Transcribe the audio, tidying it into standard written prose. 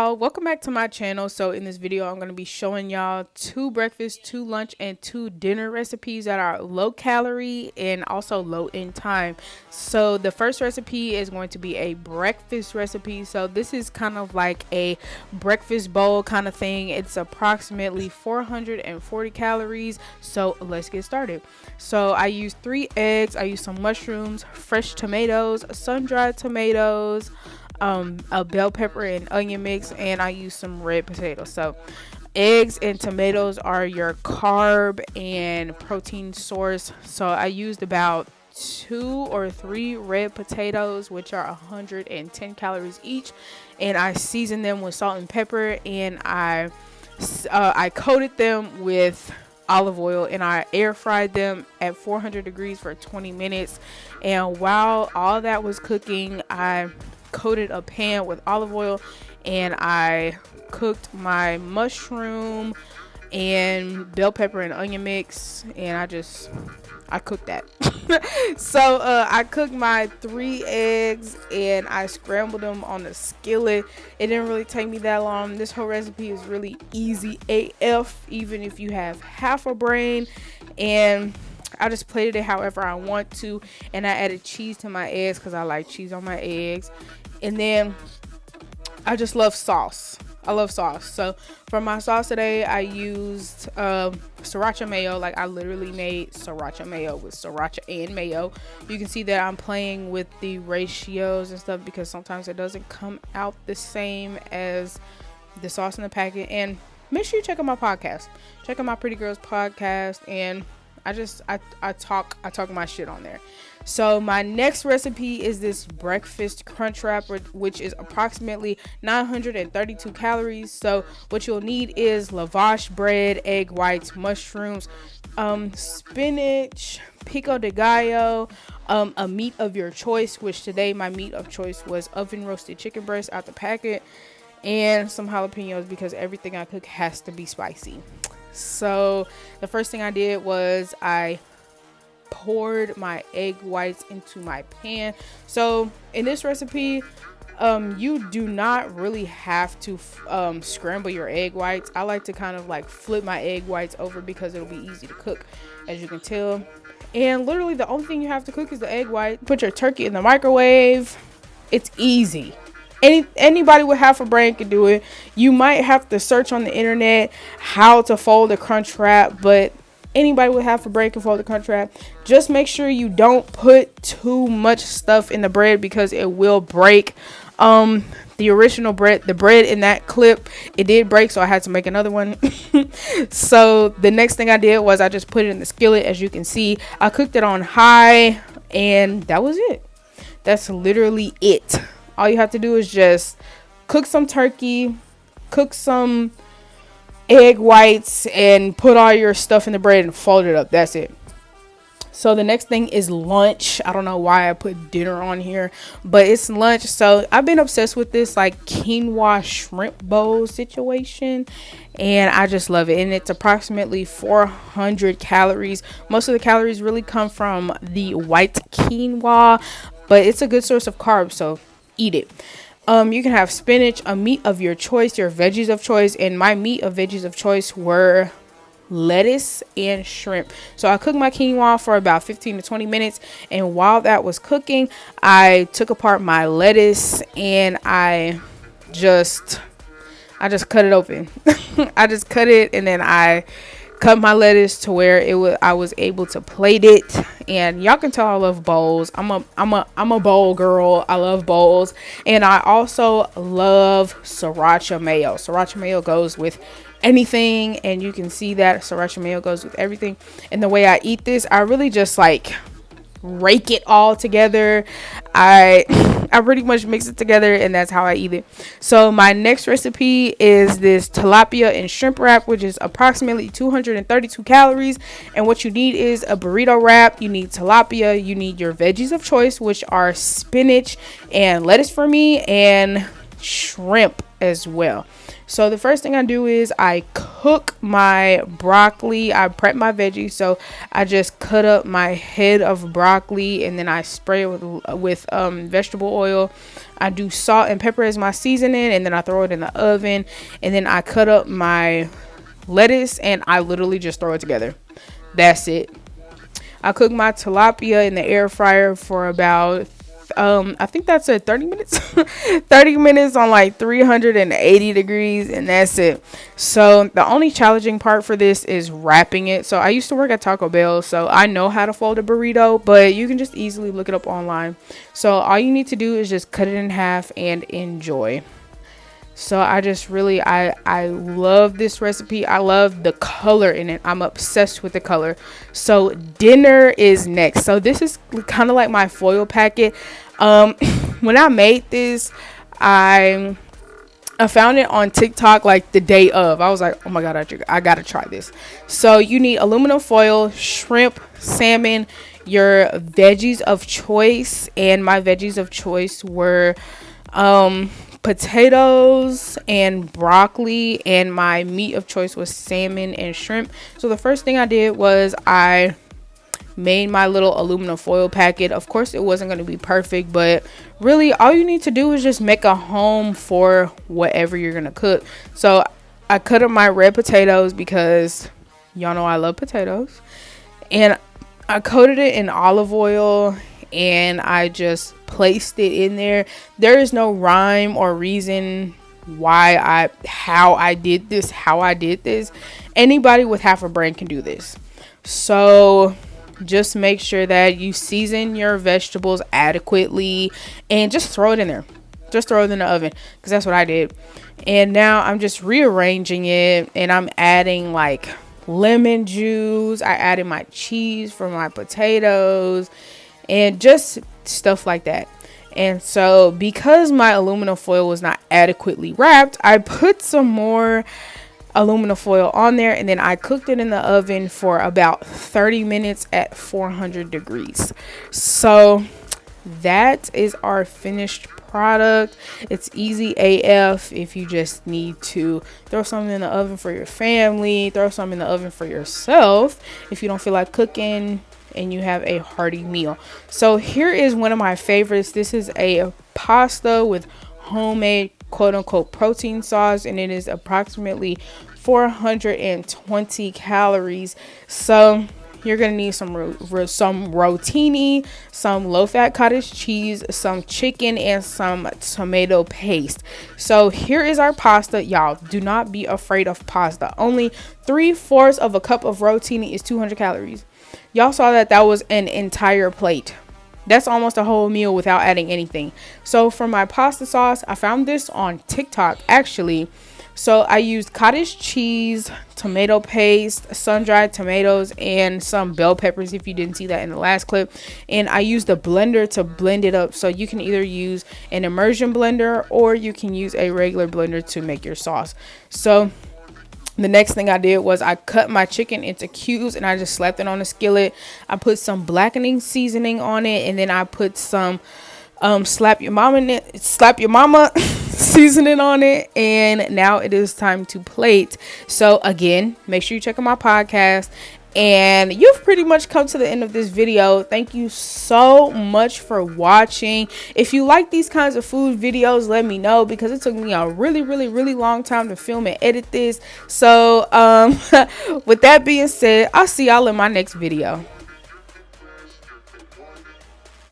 y'all, welcome back to my channel. So in this video I'm going to be showing y'all 2 breakfast, 2 lunch, and 2 dinner recipes that are low calorie and also low in time. So the first recipe is going to be a breakfast recipe. So this is kind of like a breakfast bowl kind of thing. It's approximately 440 calories. So let's get started. So I use 3 eggs, I use some mushrooms, fresh tomatoes, sun-dried tomatoes, a bell pepper and onion mix, and I use some red potatoes. So eggs and tomatoes are your carb and protein source. So I used about 2 or 3 red potatoes, which are 110 calories each, and I seasoned them with salt and pepper, and I coated them with olive oil, and I air fried them at 400 degrees for 20 minutes. And while all that was cooking, I coated a pan with olive oil, and I cooked my mushroom and bell pepper and onion mix, and I cooked that. So I cooked my 3 eggs, and I scrambled them on the skillet. It didn't really take me that long. This whole recipe is really easy AF, even if you have half a brain. And I just plated it however I want to, and I added cheese to my eggs because I like cheese on my eggs. And then I just love sauce. I love sauce. So for my sauce today, I used sriracha mayo. Like, I literally made sriracha mayo with sriracha and mayo. You can see that I'm playing with the ratios and stuff because sometimes it doesn't come out the same as the sauce in the packet. And make sure you check out my podcast. Check out my Pretty Girls podcast, and I talk my shit on there. So my next recipe is this breakfast crunch wrap, which is approximately 932 calories. So what you'll need is lavash bread, egg whites, mushrooms, spinach, pico de gallo, a meat of your choice, which today my meat of choice was oven roasted chicken breast out the packet, and some jalapenos because everything I cook has to be spicy. So the first thing I did was I poured my egg whites into my pan. So in this recipe, you do not really have to scramble your egg whites. I like to kind of like flip my egg whites over because it'll be easy to cook, as you can tell. And literally the only thing you have to cook is the egg white. Put your turkey in the microwave. It's easy. Anybody with half a brain can do it. You might have to search on the internet how to fold a crunch wrap, but anybody with half a brain can fold a crunch wrap. Just make sure you don't put too much stuff in the bread because it will break. The original bread, the bread in that clip, it did break, so I had to make another one. So the next thing I did was I just put it in the skillet. As you can see, I cooked it on high, and that was it. That's literally it. All you have to do is just cook some turkey, cook some egg whites, and put all your stuff in the bread and fold it up. That's it. So the next thing is lunch. I don't know why I put dinner on here, but it's lunch. So I've been obsessed with this like quinoa shrimp bowl situation, and I just love it. And it's approximately 400 calories. Most of the calories really come from the white quinoa, but it's a good source of carbs, so eat it. You can have spinach, a meat of your choice, your veggies of choice, and my meat of veggies of choice were lettuce and shrimp. So I cooked my quinoa for about 15 to 20 minutes, and while that was cooking, I took apart my lettuce and I just cut it open. I just cut it, and then I cut my lettuce to where I was able to plate it. And y'all can tell I love bowls. I'm a bowl girl. I love bowls, and I also love sriracha mayo. Sriracha mayo goes with anything, and you can see that sriracha mayo goes with everything. And the way I eat this, I really just like rake it all together. I pretty much mix it together, and that's how I eat it. So my next recipe is this tilapia and shrimp wrap, which is approximately 232 calories. And what you need is a burrito wrap. You need tilapia, you need your veggies of choice, which are spinach and lettuce for me, and shrimp. as well. So the first thing I do is I cook my broccoli. I prep my veggies, so I just cut up my head of broccoli and then I spray it with vegetable oil. I do salt and pepper as my seasoning, and then I throw it in the oven, and then I cut up my lettuce and I literally just throw it together. That's it. I cook my tilapia in the air fryer for about I think that's at 30 minutes 30 minutes on like 380 degrees, and that's it. So the only challenging part for this is wrapping it. So I used to work at Taco Bell, so I know how to fold a burrito, but you can just easily look it up online. So all you need to do is just cut it in half and enjoy. So I just really, I love this recipe. I love the color in it. I'm obsessed with the color. So dinner is next. So this is kind of like my foil packet. When I made this, I found it on TikTok like the day of. I was like, oh my God, I gotta try this. So you need aluminum foil, shrimp, salmon, your veggies of choice. And my veggies of choice were, potatoes and broccoli, and my meat of choice was salmon and shrimp. So the first thing I did was I made my little aluminum foil packet. Of course it wasn't going to be perfect, but really all you need to do is just make a home for whatever you're going to cook. So I cut up my red potatoes because y'all know I love potatoes, and I coated it in olive oil and I just placed it in there. There is no rhyme or reason how I did this. Anybody with half a brain can do this. So just make sure that you season your vegetables adequately and just throw it in there. Just throw it in the oven, because that's what I did. And now I'm just rearranging it, and I'm adding like lemon juice. I added my cheese for my potatoes and just stuff like that. And so because my aluminum foil was not adequately wrapped, I put some more aluminum foil on there, and then I cooked it in the oven for about 30 minutes at 400 degrees. So that is our finished product. It's easy AF. If you just need to throw something in the oven for your family, throw something in the oven for yourself if you don't feel like cooking and you have a hearty meal. So here is one of my favorites. This is a pasta with homemade quote unquote protein sauce, and it is approximately 420 calories. So you're gonna need some rotini, some low-fat cottage cheese, some chicken, and some tomato paste. So here is our pasta. Y'all, do not be afraid of pasta. Only 3/4 of a cup of rotini is 200 calories. Y'all saw that was an entire plate. That's almost a whole meal without adding anything. So for my pasta sauce, I found this on TikTok actually. So I used cottage cheese, tomato paste, sun-dried tomatoes, and some bell peppers if you didn't see that in the last clip. And I used a blender to blend it up. So you can either use an immersion blender or you can use a regular blender to make your sauce. So the next thing I did was I cut my chicken into cubes and I just slapped it on a skillet. I put some blackening seasoning on it, and then I put some slap your mama seasoning on it, and now it is time to plate. So again, make sure you check out my podcast. And you've pretty much come to the end of this video. Thank you so much for watching. If you like these kinds of food videos, let me know, because it took me a really long time to film and edit this. So with that being said, I'll see y'all in my next video.